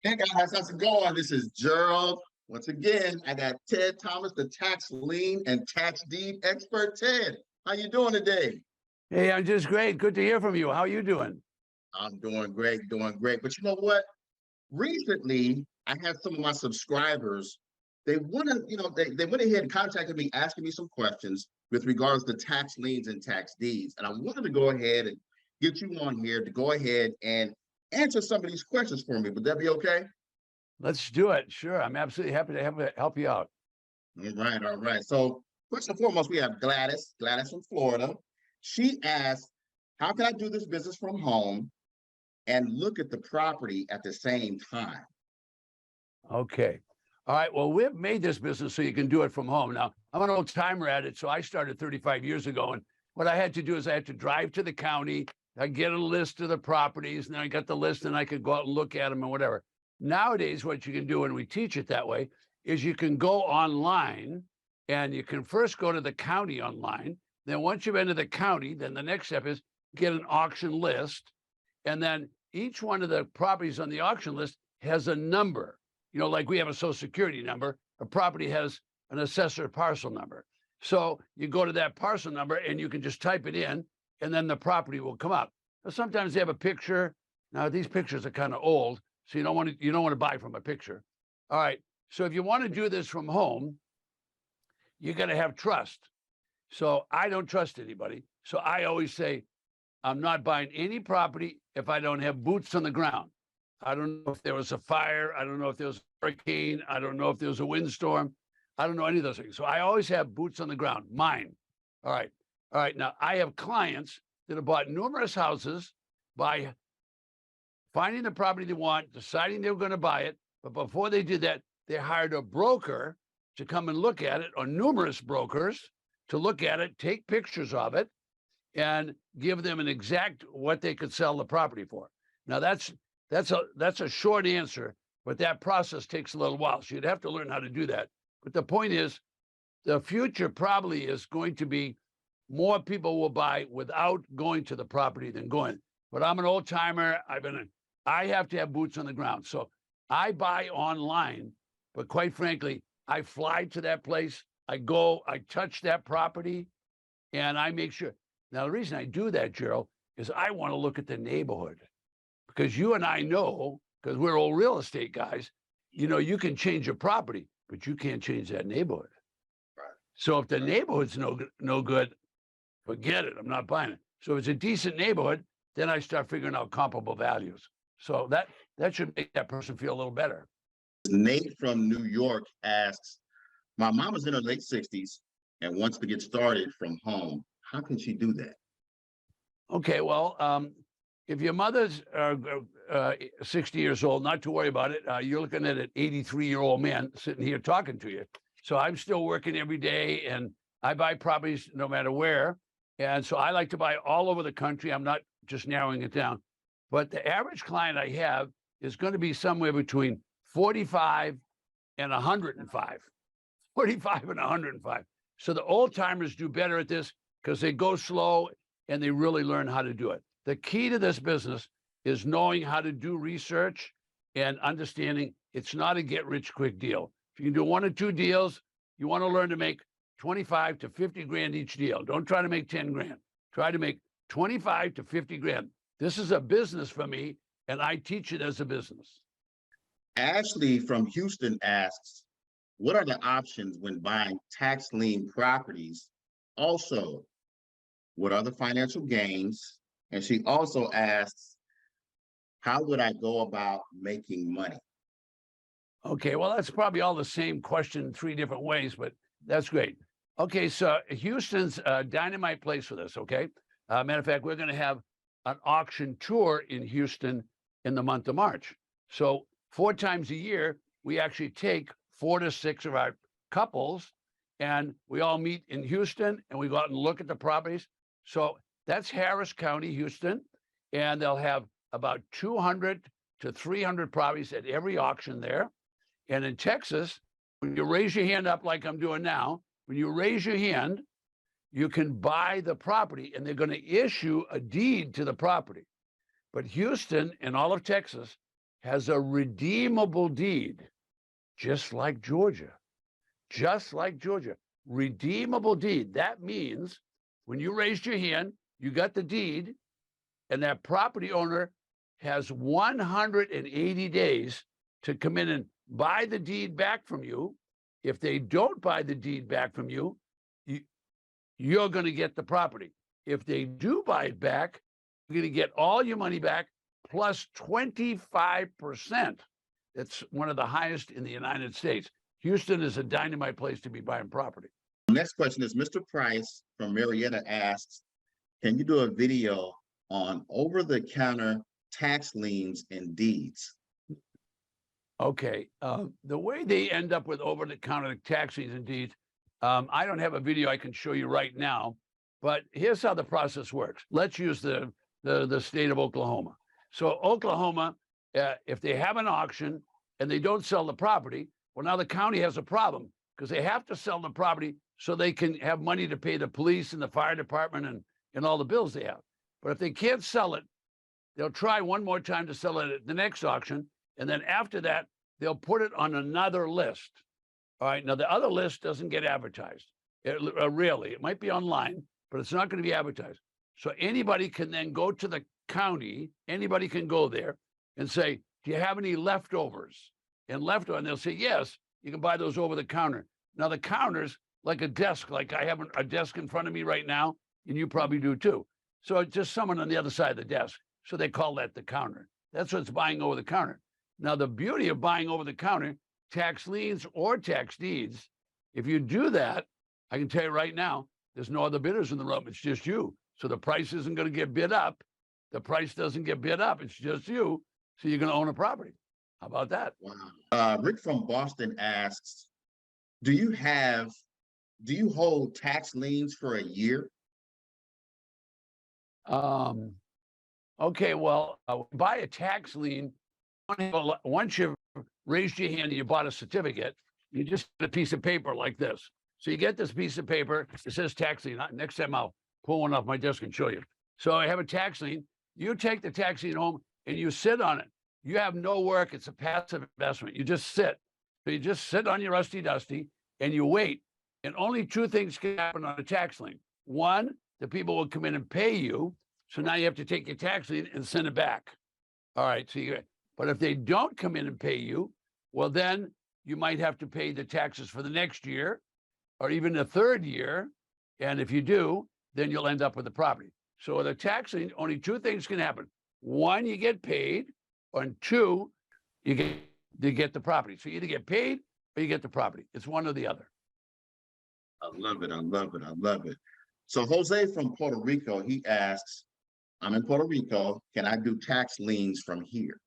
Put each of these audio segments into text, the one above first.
Hey guys, how's it going? This is Gerald. Once again, I got Ted Thomas, the tax lien and tax deed expert. Ted, how you doing today? Hey, I'm just great. Good to hear from you. How are you doing? I'm doing great, doing great. But you know what? Recently, I had some of my subscribers, they want to, they went ahead and contacted me asking me some questions with regards to tax liens and tax deeds. And I wanted to go ahead and get you on here to go ahead and answer some of these questions for me. Would that be okay? Let's do it. Sure. I'm absolutely happy to help you out. All right, all right. So first and foremost, we have Gladys from Florida. She asked, how can I do this business from home and look at the property at the same time? Okay. All right. Well, we've made this business so you can do it from home. Now, I'm an old timer at it. So I started 35 years ago. And what I had to do is I had to drive to the county. I get a list of the properties, and then I got the list and I could go out and look at them and whatever. Nowadays, what you can do, and we teach it that way, is you can go online and you can first go to the county online. Then once you've entered the county, then the next step is get an auction list. And then each one of the properties on the auction list has a number. You know, like we have a social security number, a property has an assessor parcel number. So you go to that parcel number and you can just type it in, and then the property will come up. Now, sometimes they have a picture. Now these pictures are kind of old, so you don't want to buy from a picture. All right. So if you want to do this from home, you got to have trust. So I don't trust anybody. So I always say, I'm not buying any property if I don't have boots on the ground. I don't know if there was a fire. I don't know if there was a hurricane. I don't know if there was a windstorm. I don't know any of those things. So I always have boots on the ground, mine. All right. All right. Now, I have clients that have bought numerous houses by finding the property they want, deciding they were going to buy it. But before they did that, they hired a broker to come and look at it, or numerous brokers to look at it, take pictures of it, and give them an exact what they could sell the property for. Now, that's a short answer, but that process takes a little while. So you'd have to learn how to do that. But the point is, the future probably is going to be more people will buy without going to the property than going. But I'm an old timer. I have to have boots on the ground. So I buy online, but quite frankly, I fly to that place. I go, I touch that property, and I make sure. Now, the reason I do that, Gerald, is I want to look at the neighborhood, because you and I know, because we're old real estate guys, you know, you can change a property, but you can't change that neighborhood. Right. So if the neighborhood's no good, forget it. I'm not buying it. So if it's a decent neighborhood, then I start figuring out comparable values. So that should make that person feel a little better. Nate from New York asks, my mom is in her late 60s and wants to get started from home. How can she do that? Okay, well, if your mother's 60 years old, not to worry about it. You're looking at an 83-year-old man sitting here talking to you. So I'm still working every day, and I buy properties no matter where. And so I like to buy all over the country. I'm not just narrowing it down. But the average client I have is going to be somewhere between 45 and 105. 45 and 105. So the old timers do better at this because they go slow and they really learn how to do it. The key to this business is knowing how to do research and understanding it's not a get-rich-quick deal. If you can do 1 or 2 deals, you want to learn to make 25 to 50 grand each deal. Don't try to make 10 grand. Try to make 25 to 50 grand. This is a business for me, and I teach it as a business. Ashley from Houston asks, what are the options when buying tax lien properties? Also, what are the financial gains? And she also asks, how would I go about making money? Okay, well, that's probably all the same question 3 different ways, but that's great. Okay, so Houston's a dynamite place for this, okay? Matter of fact, we're going to have an auction tour in Houston in the month of March. So 4 times a year, we actually take 4 to 6 of our couples, and we all meet in Houston, and we go out and look at the properties. So that's Harris County, Houston, and they'll have about 200 to 300 properties at every auction there. And in Texas, when you raise your hand up like I'm doing now, when you raise your hand, you can buy the property, and they're going to issue a deed to the property. But Houston and all of Texas has a redeemable deed, just like Georgia. Just like Georgia. Redeemable deed. That means when you raised your hand, you got the deed, and that property owner has 180 days to come in and buy the deed back from you. If they don't buy the deed back from you, you're going to get the property. If they do buy it back, you're going to get all your money back plus 25%. That's one of the highest in the United States. Houston is a dynamite place to be buying property. Next question is Mr. Price from Marietta asks, can you do a video on over-the-counter tax liens and deeds? Okay. The way they end up with over-the-counter tax liens and deeds, I don't have a video I can show you right now, but here's how the process works. Let's use the state of Oklahoma. So Oklahoma, if they have an auction and they don't sell the property, well, now the county has a problem because they have to sell the property so they can have money to pay the police and the fire department and all the bills they have. But if they can't sell it, they'll try one more time to sell it at the next auction. And then after that, they'll put it on another list. All right. Now, the other list doesn't get advertised. Rarely. It might be online, but it's not going to be advertised. So anybody can then go to the county. Anybody can go there and say, do you have any leftovers? And they'll say, yes, you can buy those over the counter. Now, the counter's like a desk, like I have a desk in front of me right now, and you probably do too. So it's just someone on the other side of the desk. So they call that the counter. That's what's buying over the counter. Now, the beauty of buying over the counter, tax liens or tax deeds, if you do that, I can tell you right now, there's no other bidders in the room. It's just you. So the price isn't going to get bid up. The price doesn't get bid up. It's just you. So you're going to own a property. How about that? Wow. Rick from Boston asks, do you hold tax liens for a year? Okay, well, buy a tax lien. Once you've raised your hand and you bought a certificate, you just get a piece of paper like this. So you get this piece of paper, it says tax lien. Next time I'll pull one off my desk and show you. So I have a tax lien. You take the tax lien home and you sit on it. You have no work. It's a passive investment. You just sit. So you just sit on your rusty dusty and you wait. And only two things can happen on a tax lien. One, the people will come in and pay you. So now you have to take your tax lien and send it back. All right. But if they don't come in and pay you, well, then you might have to pay the taxes for the next year or even the third year. And if you do, then you'll end up with the property. So with a tax lien, only two things can happen. One, you get paid, and two, you get the property. So you either get paid or you get the property. It's one or the other. I love it. I love it. I love it. So Jose from Puerto Rico, he asks, I'm in Puerto Rico. Can I do tax liens from here?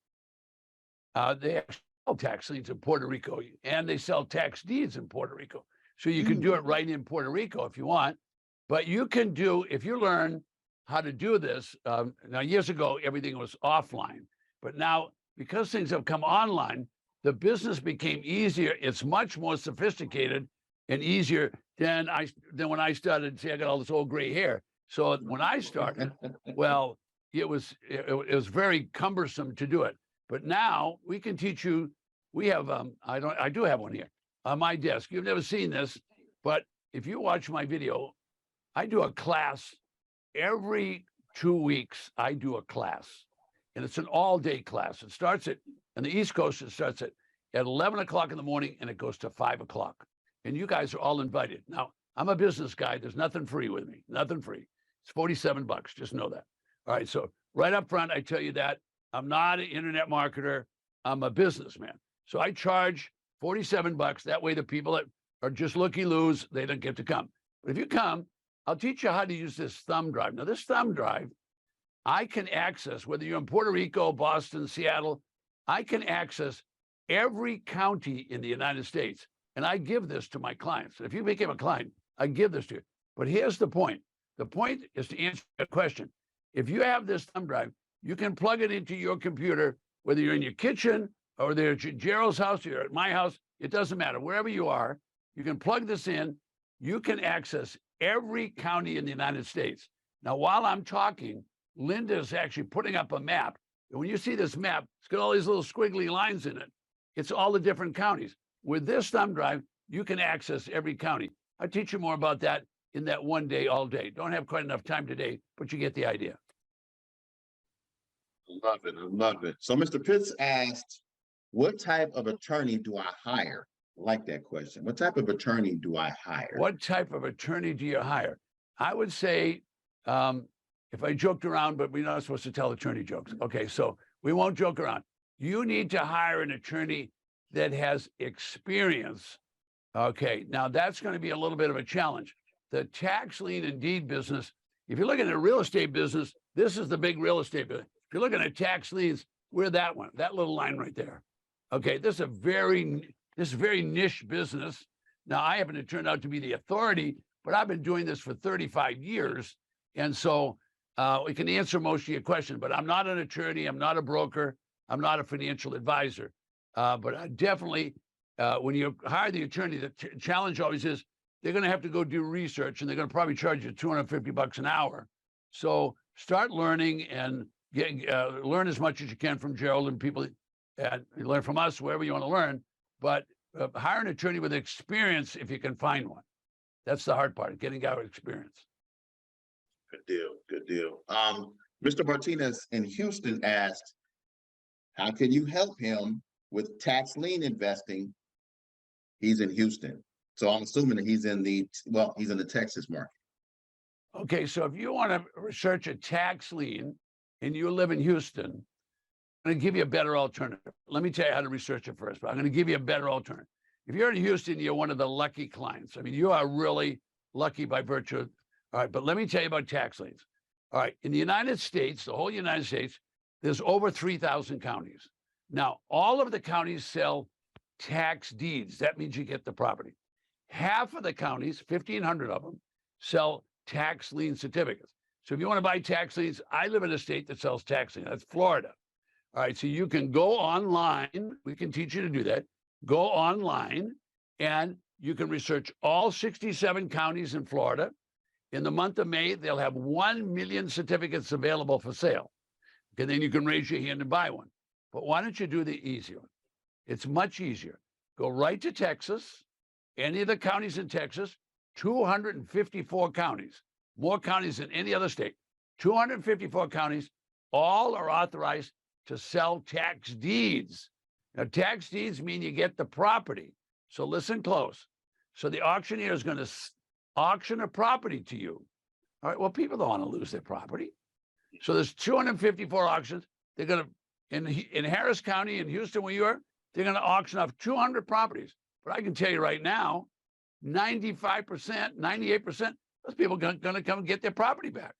They actually sell tax liens in Puerto Rico, and they sell tax deeds in Puerto Rico. So you can do it right in Puerto Rico if you want. But you can do, if you learn how to do this, now years ago, everything was offline. But now, because things have come online, the business became easier. It's much more sophisticated and easier than when I started. See, I got all this old gray hair. So when I started, well, it was very cumbersome to do it. But now we can teach you. We have I do have one here on my desk. You've never seen this, but if you watch my video, I do a class every 2 weeks. I do a class, and it's an all-day class. It starts on the East Coast. It starts at 11 o'clock in the morning, and it goes to 5 o'clock. And you guys are all invited. Now, I'm a business guy. There's nothing free with me. Nothing free. It's $47. Just know that. All right. So right up front, I tell you that I'm not an internet marketer. I'm a businessman. So I charge $47. That way, the people that are just looky-loos, they don't get to come. But if you come, I'll teach you how to use this thumb drive. Now, this thumb drive, I can access, whether you're in Puerto Rico, Boston, Seattle, I can access every county in the United States. And I give this to my clients. If you became a client, I give this to you. But here's the point. The point is to answer a question. If you have this thumb drive, you can plug it into your computer, whether you're in your kitchen or they're at Gerald's house, or you're at my house, it doesn't matter. Wherever you are, you can plug this in. You can access every county in the United States. Now, while I'm talking, Linda is actually putting up a map And when you see this map, it's got all these little squiggly lines in it. It's all the different counties. With this thumb drive, you can access every county. I'll teach you more about that in that one day, all day. Don't have quite enough time today, but you get the idea. Love it. I love it. So Mr. Pitts asked, what type of attorney do I hire? I like that question. What type of attorney do I hire? What type of attorney do you hire? I would say, if I joked around, but we're not supposed to tell attorney jokes. Okay, so we won't joke around. You need to hire an attorney that has experience. Okay, now that's going to be a little bit of a challenge. The tax lien and deed business, if you're looking at a real estate business, this is the big real estate business. If you're looking at tax liens, we're that one, that little line right there. Okay, this is a very niche business. Now, I happen to turn out to be the authority, but I've been doing this for 35 years. And so we can answer most of your questions, but I'm not an attorney. I'm not a broker. I'm not a financial advisor. But I definitely, when you hire the attorney, the challenge always is they're going to have to go do research, and they're going to probably charge you $250 an hour. So start learning and learn as much as you can from Gerald and people, and learn from us, wherever you want to learn. But hire an attorney with experience if you can find one. That's the hard part, getting out of experience. Good deal. Good deal. Mr. Martinez in Houston asked, how can you help him with tax lien investing? He's in Houston. So I'm assuming that he's in the Texas market. Okay, so if you want to research a tax lien and you live in Houston, I'm going to give you a better alternative. Let me tell you how to research it first, but I'm going to give you a better alternative. If you're in Houston, you're one of the lucky clients. I mean, you are really lucky by virtue of, all right, but let me tell you about tax liens. All right, in the United States, the whole United States, there's over 3,000 counties. Now, all of the counties sell tax deeds. That means you get the property. Half of the counties, 1,500 of them, sell tax lien certificates. So if you want to buy tax liens, I live in a state that sells tax liens. That's Florida. All right, so you can go online. We can teach you to do that. Go online, and you can research all 67 counties in Florida. In the month of May, they'll have 1 million certificates available for sale. Okay, then you can raise your hand and buy one. But why don't you do the easy one? It's much easier. Go right to Texas, any of the counties in Texas, 254 counties, more counties than any other state. 254 counties, all are authorized to sell tax deeds. Now, tax deeds mean you get the property. So listen close. So the auctioneer is going to auction a property to you. All right, well, people don't want to lose their property. So there's 254 auctions. They're going to, in Harris County, in Houston, where you are, they're going to auction off 200 properties. But I can tell you right now, 95%, 98%, those people are going to come and get their property back.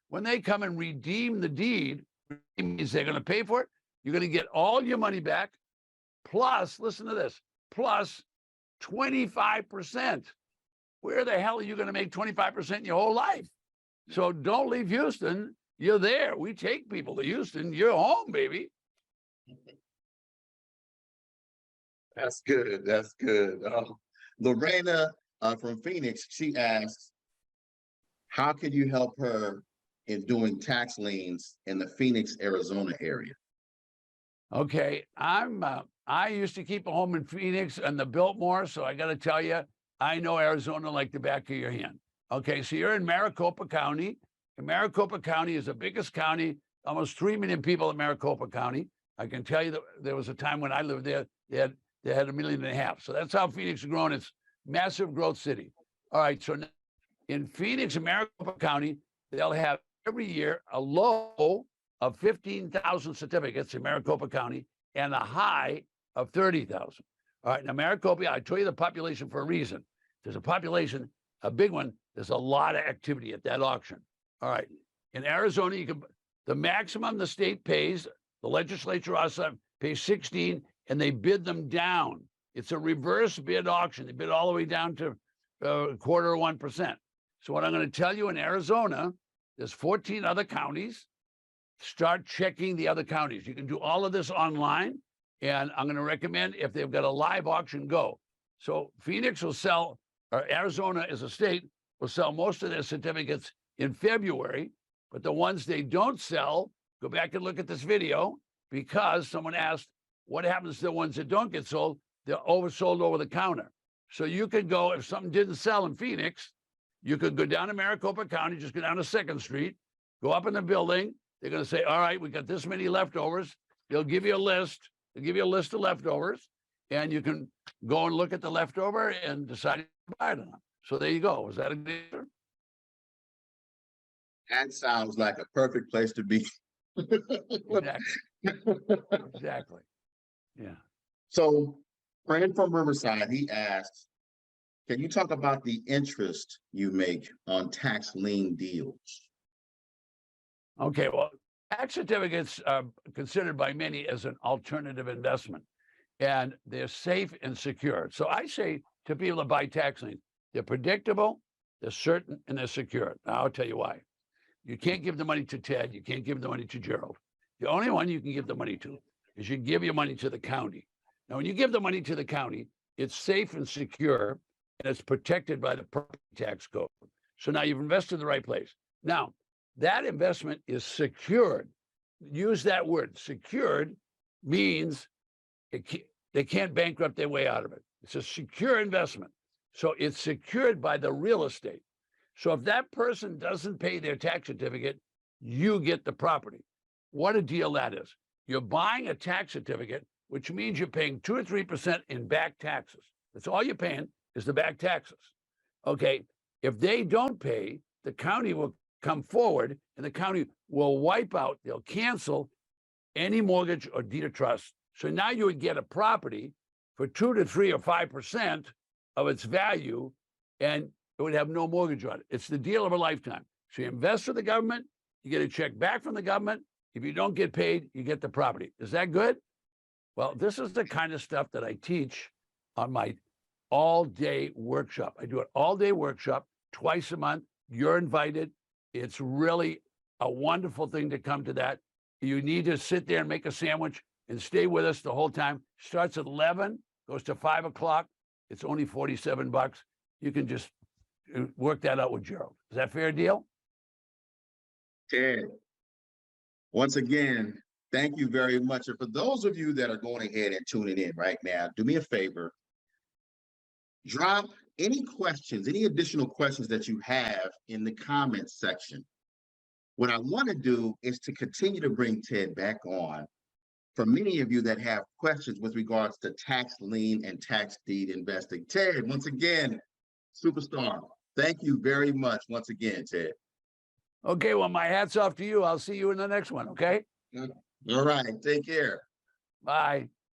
When they come and redeem the deed, it means they're going to pay for it. You're going to get all your money back, plus, listen to this, plus 25%. Where the hell are you going to make 25% in your whole life? So don't leave Houston. You're there. We take people to Houston. You're home, baby. That's good. That's good. Lorena from Phoenix, she asks, how can you help her in doing tax liens in the Phoenix, Arizona area? Okay, I used to keep a home in Phoenix and the Biltmore, so I got to tell you, I know Arizona like the back of your hand. Okay, so you're in Maricopa County. And Maricopa County is the biggest county, almost 3 million people in Maricopa County. I can tell you that there was a time when I lived there, they had 1.5 million. So that's how Phoenix has grown. It's massive growth city. All right, so in Phoenix and Maricopa County, they'll have every year a low of 15,000 certificates in Maricopa County and a high of 30,000. All right, now Maricopa, I told you the population for a reason. There's a population, a big one. There's a lot of activity at that auction. All right, in Arizona, the maximum the state pays, the legislature also pays 16, and they bid them down. It's a reverse bid auction. They bid all the way down to 0.25%. So what I'm going to tell you in Arizona, there's 14 other counties. Start checking the other counties. You can do all of this online, and I'm going to recommend if they've got a live auction, go. So Phoenix will sell, or Arizona as a state will sell most of their certificates in February, but the ones they don't sell go back and look at this video, because someone asked, what happens to the ones that don't get sold? They're oversold over the counter. So you could go, if something didn't sell in Phoenix, you could go down to Maricopa County, just go down to 2nd Street, go up in the building. They're going to say, all right, we got this many leftovers. They'll give you a list. They'll give you a list of leftovers, and you can go and look at the leftover and decide to buy it or not. So there you go. Is that a good answer? That sounds like a perfect place to be. Exactly. Exactly. Yeah. So, friend from Riverside, he asks, can you talk about the interest you make on tax lien deals? Okay, well, tax certificates are considered by many as an alternative investment, and they're safe and secure. So I say to people that buy tax liens, they're predictable, they're certain, and they're secure. Now, I'll tell you why. You can't give the money to Ted. You can't give the money to Gerald. The only one you can give the money to is you give your money to the county. Now, when you give the money to the county, it's safe and secure, and it's protected by the property tax code. So now you've invested in the right place. Now, that investment is secured. Use that word. Secured means they can't bankrupt their way out of it. It's a secure investment. So it's secured by the real estate. So if that person doesn't pay their tax certificate, you get the property. What a deal that is. You're buying a tax certificate, which means you're paying 2 or 3% in back taxes. That's all you're paying is the back taxes. Okay, if they don't pay, the county will come forward and the county will wipe out, they'll cancel any mortgage or deed of trust. So now you would get a property for 2 to 3 or 5% of its value, and it would have no mortgage on it. It's the deal of a lifetime. So you invest with the government, you get a check back from the government. If you don't get paid, you get the property. Is that good? Well, this is the kind of stuff that I teach on my all-day workshop. I do an all-day workshop twice a month. You're invited. It's really a wonderful thing to come to that. You need to sit there and make a sandwich and stay with us the whole time. Starts at 11, goes to 5 o'clock. It's only $47. You can just work that out with Gerald. Is that a fair deal? Ted, once again, thank you very much. And for those of you that are going ahead and tuning in right now, do me a favor. Drop any questions, any additional questions that you have in the comments section. What I want to do is to continue to bring Ted back on for many of you that have questions with regards to tax lien and tax deed investing. Ted, once again, superstar, thank you very much once again, Ted. Okay, well, my hat's off to you. I'll see you in the next one, okay? All right, take care. Bye.